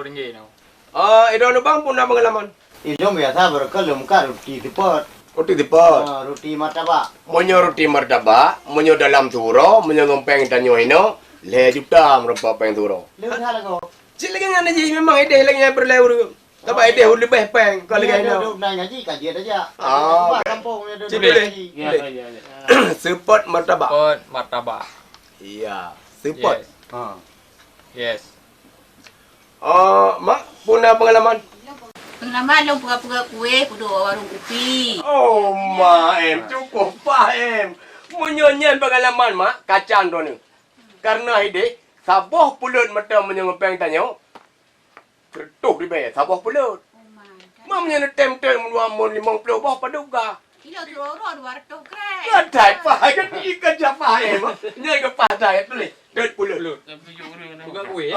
ringgit no. Itu bang punya pengalaman. Itu biasa berkelum kan roti tepat. Roti tepat. Roti martabak. Munyo roti martabak, munyo dalam turo, munyo ngempeng tanyo ino, le juta merempat peng turo. Lewat hal kau. Sila kan ada je memang ide lagi yang berlewur. Tapi ide lebih peng kalau lagi ino. Duduk nanya ji kajian aja. Kampung dia duduk Cik ngaji. Ya. Sepot martabak. Pot martabak. Iya, sepot. Yes. Mak punya pengalaman. Pengalaman lo buka-buka kue kudu warung kopi. Oh, mak cukup faham. Menyonyan pengalaman mak kacang tu ni. Karena ide sabuh pulut mata menyengepeng tanyo. Ketuk di bayar sabuh pulut. Mak menyana tem-tem menua mon 50 bah paduga. Ilo teroro 200 gram. Kadai faham kan ikan japa mak. Nyai ke padai tu ni. Dut pulut. Buka kue.